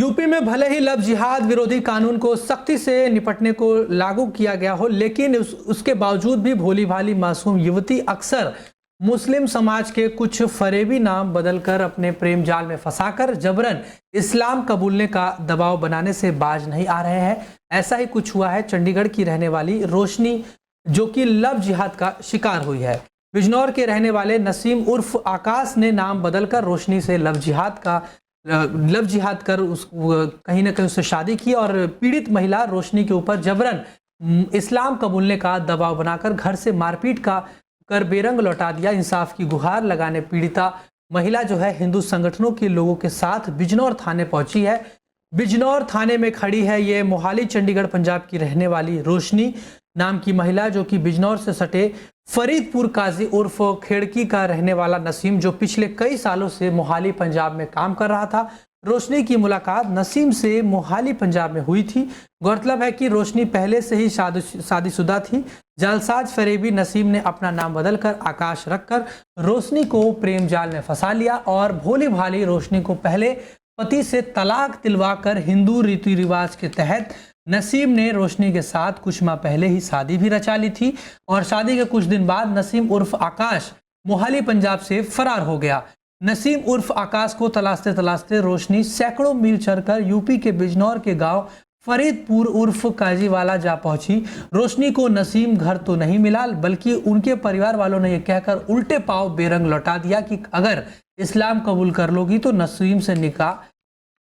UP में भले ही love जिहाद विरोधी कानून को सख्ती से निपटने को लागू किया गया हो, लेकिन उसके बावजूद भी भोली भाली मासूम युवती अक्सर मुस्लिम समाज के कुछ फरेबी नाम बदलकर अपने प्रेम जाल में फंसाकर जबरन इस्लाम कबूलने का दबाव बनाने से बाज नहीं आ रहे हैं। ऐसा ही कुछ हुआ है चंडीगढ़ की रहने वाली रोशनी, जो कि लव जिहाद का शिकार हुई है। बिजनौर के रहने वाले नसीम उर्फ आकाश ने नाम बदलकर रोशनी से लव जिहाद कर कहीं ना कहीं उससे शादी की और पीड़ित महिला रोशनी के ऊपर जबरन इस्लाम कबूलने का दबाव बनाकर घर से मारपीट कर बेरंग लौटा दिया। इंसाफ की गुहार लगाने पीड़िता महिला जो है हिंदू संगठनों के लोगों के साथ बिजनौर थाने पहुंची है। बिजनौर थाने में खड़ी है ये मोहाली चंडीगढ़ पंजाब की रहने वाली रोशनी नाम की महिला, जो कि बिजनौर से सटे फरीदपुर काजी उर्फ खेड़की का रहने वाला नसीम, जो पिछले कई सालों से मोहाली पंजाब में काम कर रहा था। रोशनी की मुलाकात नसीम से मोहाली पंजाब में हुई थी। गौरतलब है कि रोशनी पहले से ही शादीशुदा थी। जालसाज फरेबी नसीम ने अपना नाम बदलकर आकाश रखकर रोशनी को प्रेम जाल में फंसा लिया और भोली भाली रोशनी को पहले पति से तलाक दिलवाकर हिंदू रीति रिवाज के तहत नसीम ने रोशनी के साथ कुछ माह पहले ही शादी भी रचा ली थी और शादी के कुछ दिन बाद नसीम उर्फ आकाश मोहाली पंजाब से फरार हो गया। नसीम उर्फ आकाश को तलाशते तलाशते रोशनी सैकड़ों मील चलकर यूपी के बिजनौर के गांव फरीदपुर उर्फ काजीवाला जा पहुंची। रोशनी को नसीम घर तो नहीं मिला, बल्कि उनके परिवार वालों ने यह कहकर उल्टे पांव बेरंग लौटा दिया कि अगर इस्लाम कबूल कर लोगी तो नसीम से निकाह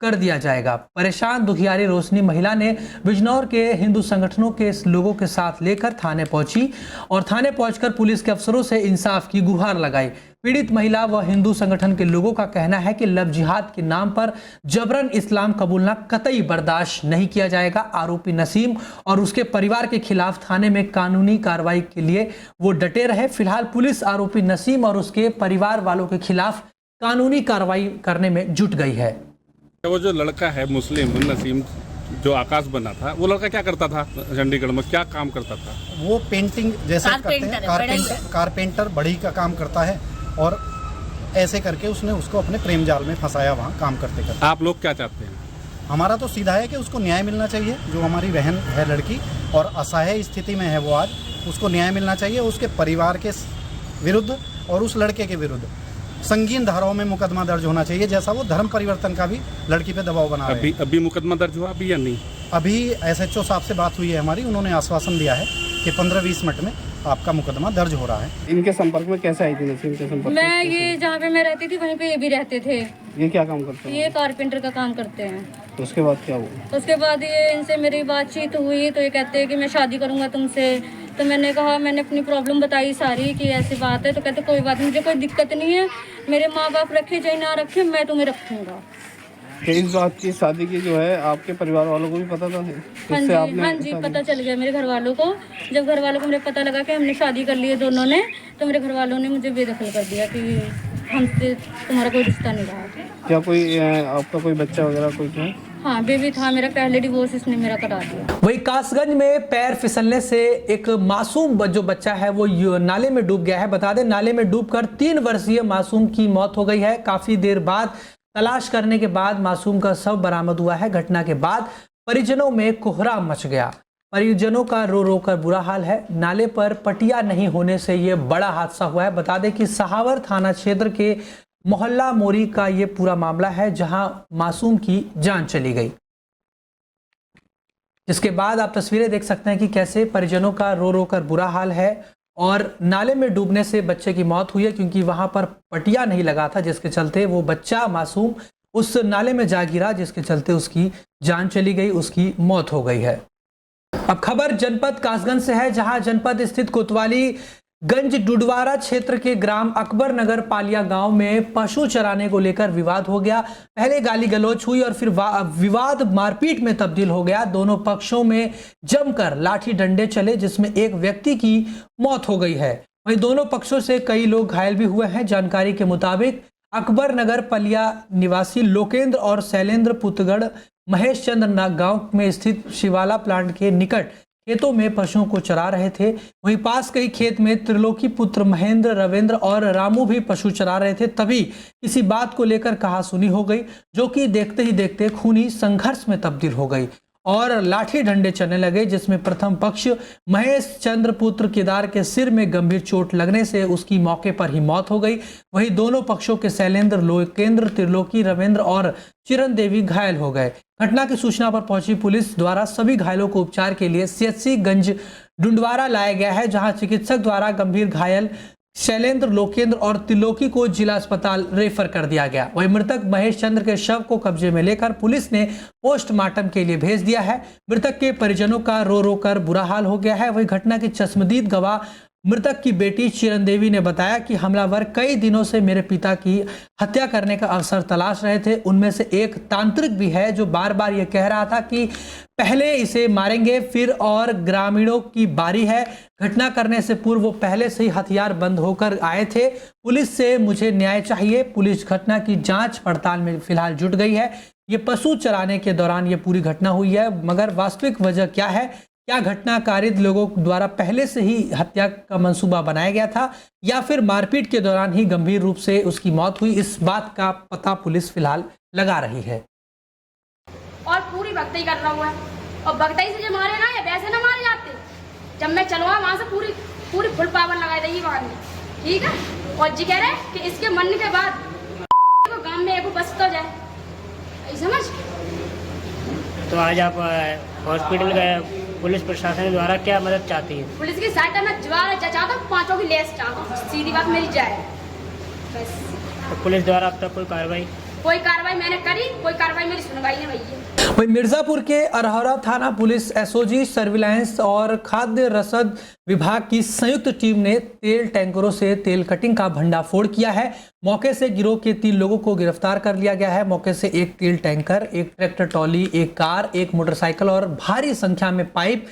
कर दिया जाएगा। परेशान दुखियारी रोशनी महिला ने बिजनौर के हिंदू संगठनों के लोगों के साथ लेकर थाने पहुंची और थाने पहुंचकर पुलिस के अफसरों से इंसाफ की गुहार लगाई। पीड़ित महिला व हिंदू संगठन के लोगों का कहना है कि लव जिहाद के नाम पर जबरन इस्लाम कबूलना कतई बर्दाश्त नहीं किया जाएगा। आरोपी नसीम और उसके परिवार के खिलाफ थाने में कानूनी कार्रवाई के लिए वो डटे रहे। फिलहाल पुलिस आरोपी नसीम और उसके परिवार वालों के खिलाफ कानूनी कार्रवाई करने में जुट गई है। वो जो लड़का है मुस्लिम नसीम जो आकाश बना था, वो लड़का क्या करता था चंडीगढ़ में, क्या काम करता था? वो पेंटिंग जैसे करते हैं, कारपेंटर बढ़ई का काम करता है और ऐसे करके उसने उसको अपने प्रेम जाल में फंसाया वहाँ काम करते करते। आप लोग क्या चाहते हैं? हमारा तो सीधा है कि उसको न्याय मिलना चाहिए। जो हमारी बहन है लड़की और असहाय स्थिति में है वो आज, उसको न्याय मिलना चाहिए। उसके परिवार के विरुद्ध और उस लड़के के विरुद्ध संगीन धाराओं में मुकदमा दर्ज होना चाहिए, जैसा वो धर्म परिवर्तन का भी लड़की पे दबाव बना रहे हैं। अभी मुकदमा दर्ज हुआ अभी या नहीं? अभी SHO साहब से बात हुई है हमारी, उन्होंने आश्वासन दिया है कि 15-20 मिनट में आपका मुकदमा दर्ज हो रहा है। इनके संपर्क में कैसे आई थी नसीम के संपर्क? मैं ये जहाँ पे मैं रहती थी वहीं पे ये भी रहते थे। ये क्या काम करते हैं? ये कारपेंटर का काम करते हैं। तो उसके बाद क्या हुआ? उसके बाद ये इनसे मेरी बातचीत हुई तो ये कहते हैं कि मैं शादी करूंगा तुमसे। तो मैंने कहा, मैंने अपनी प्रॉब्लम बताई सारी कि ऐसी बात है। तो कहते कोई बात नहीं, मुझे कोई दिक्कत नहीं है, मेरे माँ बाप रखे चाहे ना रखे, मैं तुम्हें रखूंगा। इस बात की शादी की जो है आपके परिवार वालों को भी पता था? हाँ जी पता चल गया मेरे घर वालों को। जब घर वालों को मुझे पता लगा कि हमने शादी कर ली है दोनों ने, तो मेरे घर वालों ने मुझे बेदखल कर दिया कि हमसे तुम्हारा कोई रिश्ता नहीं रहा। क्या कोई आपका कोई बच्चा वगैरह कोई है? हाँ बेबी था मेरा, पहले डिवोर्स इसने मेरा करा दिया। वही कासगंज में पैर फिसलने से एक मासूम जो बच्चा है वो नाले में डूब गया है। बता दें, नाले में डूबकर 3 वर्षीय मासूम की मौत हो गई है। काफी देर बाद तलाश करने के बाद मासूम का शव बरामद हुआ है। घटना के बाद परिजनों में कोहराम मच गया। परिजनों का रो रो कर बुरा हाल है। नाले पर पटिया नहीं होने से ये बड़ा हादसा हुआ है। बता दें कि सहावर थाना क्षेत्र के मोहल्ला मोरी का ये पूरा मामला है, जहां मासूम की जान चली गई। जिसके बाद आप तस्वीरें देख सकते हैं कि कैसे परिजनों का रो रो कर बुरा हाल है और नाले में डूबने से बच्चे की मौत हुई है, क्योंकि वहां पर पटिया नहीं लगा था, जिसके चलते वो बच्चा मासूम उस नाले में जा गिरा, जिसके चलते उसकी जान चली गई, उसकी मौत हो गई है। अब खबर जनपद कासगंज से है, जहां जनपद स्थित कोतवाली गंज डुडवारा क्षेत्र के ग्राम अकबर नगर पालिया गांव में पशु चराने को लेकर विवाद हो गया। पहले गाली गलौज हुई और फिर विवाद मारपीट में तब्दील हो गया। दोनों पक्षों में जमकर लाठी डंडे चले, जिसमें एक व्यक्ति की मौत हो गई है। वहीं दोनों पक्षों से कई लोग घायल भी हुए हैं। जानकारी के मुताबिक अकबर नगर पलिया निवासी लोकेंद्र और शैलेंद्र पुतगढ़ महेश चंद्र गांव में स्थित शिवाला प्लांट के निकट खेतों में पशुओं को चरा रहे थे। वहीं पास के ही खेत में त्रिलोकी पुत्र महेंद्र, रविंद्र और रामू भी पशु चरा रहे थे। तभी किसी बात को लेकर कहासुनी हो गई, जो कि देखते ही देखते खूनी संघर्ष में तब्दील हो गई और लाठी डंडे चलने लगे, जिसमें प्रथम पक्ष महेश चंद्र पुत्र केदार के सिर में गंभीर चोट लगने से उसकी मौके पर ही मौत हो गई। वहीं दोनों पक्षों के शैलेंद्र, लोकेंद्र, त्रिलोकी, रविंद्र और चिरण देवी घायल हो गए। घटना की सूचना पर पहुंची पुलिस द्वारा सभी घायलों को उपचार के लिए सीएचसी गंज डुंडवारा लाया गया है, जहां चिकित्सक द्वारा गंभीर घायल शैलेंद्र, लोकेंद्र और त्रिलोकी को जिला अस्पताल रेफर कर दिया गया। वहीं मृतक महेश चंद्र के शव को कब्जे में लेकर पुलिस ने पोस्टमार्टम के लिए भेज दिया है। मृतक के परिजनों का रो रो कर बुरा हाल हो गया है। वहीं घटना की चश्मदीद गवाह मृतक की बेटी चिरण देवी ने बताया कि हमलावर कई दिनों से मेरे पिता की हत्या करने का अवसर तलाश रहे थे। उनमें से एक तांत्रिक भी है जो बार बार ये कह रहा था कि पहले इसे मारेंगे फिर, और ग्रामीणों की बारी है। घटना करने से पूर्व वो पहले से ही हथियार बंद होकर आए थे। पुलिस से मुझे न्याय चाहिए। पुलिस घटना की जांच पड़ताल में फिलहाल जुट गई है। ये पशु चराने के दौरान ये पूरी घटना हुई है, मगर वास्तविक वजह क्या है, क्या घटनाकारित लोगों द्वारा पहले से ही हत्या का मंसूबा बनाया गया था या फिर मारपीट के दौरान ही गंभीर रूप से उसकी मौत हुई, इस बात का पता पुलिस फिलहाल लगा रही है। और पूरी भक्ति कर रहा हुआ है, और भक्ति से जो मारे ना, ये वैसे ना मारे जाते। जब मैं चलवा वहां से पूरी फुल पावर लगा देगी वहां में, ठीक है। और जी कह रहे कि इसके मरने के बाद तो गांव में एक बस तो जाए, समझ। तो आज आप हॉस्पिटल गए, पुलिस प्रशासन द्वारा क्या मदद चाहती है? पुलिस की साइड में जवाब चाहता हूँ, 5 की लेस चाहता हूँ, सीधी बात मेरी जाए बस। तो पुलिस द्वारा अब तक कोई कार्रवाई मैंने करी, कोई कार्रवाई मेरी सुनवाई नहीं भैया। वहीं मिर्जापुर के अरहरा थाना पुलिस, एसओजी, सर्विलांस और खाद्य रसद विभाग की संयुक्त टीम ने तेल टैंकरों से तेल कटिंग का भंडाफोड़ किया है। मौके से गिरोह के 3 लोगों को गिरफ्तार कर लिया गया है। मौके से एक तेल टैंकर, एक ट्रैक्टर ट्रॉली, एक कार, एक मोटरसाइकिल और भारी संख्या में पाइप,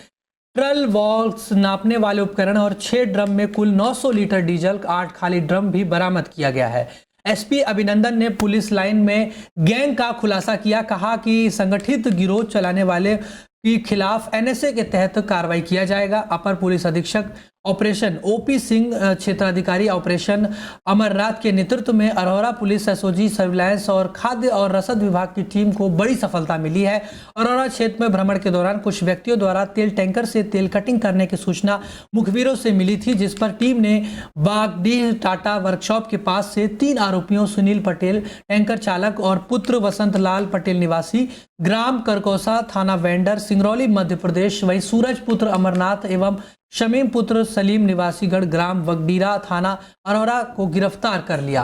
ट्रल, वॉल्व्स, नापने वाले उपकरण और 6 ड्रम में कुल 900 लीटर डीजल, 8 खाली ड्रम भी बरामद किया गया है। एसपी अभिनंदन ने पुलिस लाइन में गैंग का खुलासा किया, कहा कि संगठित गिरोह चलाने वाले के खिलाफ एनएसए के तहत कार्रवाई किया जाएगा। अपर पुलिस अधीक्षक ऑपरेशन ओपी सिंह, क्षेत्राधिकारी ऑपरेशन अमरनाथ के नेतृत्व में अरौरा पुलिस, एसओजी, सर्विलांस और खाद्य और रसद विभाग की टीम को बड़ी सफलता मिली है। अरौरा क्षेत्र में भ्रमण के दौरान कुछ व्यक्तियों द्वारा तेल टैंकर से तेल कटिंग करने की सूचना मुखबिरों से मिली थी, जिस पर टीम ने बागडीह टाटा वर्कशॉप के पास से 3 आरोपियों सुनील पटेल टैंकर चालक और पुत्र वसंत लाल पटेल निवासी ग्राम करकोसा, थाना वेंडर, सिंगरौली, मध्य प्रदेश, वही सूरज पुत्र अमरनाथ एवं शमीम पुत्र सलीम निवासीगढ़, ग्राम वगडीरा, थाना अरौरा को गिरफ्तार कर लिया।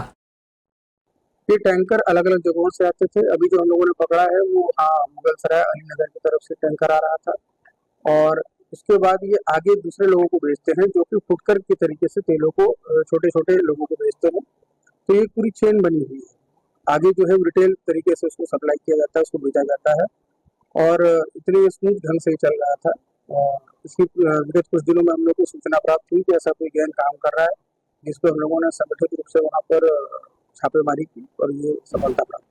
ये टैंकर अलग अलग जगहों से आते थे। अभी जो हम लोगों ने पकड़ा है वो मुगलसराय अलीनगर की तरफ से टैंकर आ रहा था, और इसके बाद ये आगे दूसरे लोगों को भेजते हैं जो कि फुटकर के तरीके से तेलों को छोटे छोटे लोगों को भेजते हैं। तो ये पूरी चेन बनी हुई है। आगे जो है रिटेल तरीके से उसको सप्लाई किया जाता है, उसको भेजा जाता है, और इतने स्मूथ ढंग से चल रहा था। इसकी विगत कुछ दिनों में हम लोग को सूचना प्राप्त हुई कि ऐसा कोई गैंग काम कर रहा है, जिस पर हम लोगों ने संगठित रूप से वहाँ पर छापेमारी की और ये सफलता प्राप्त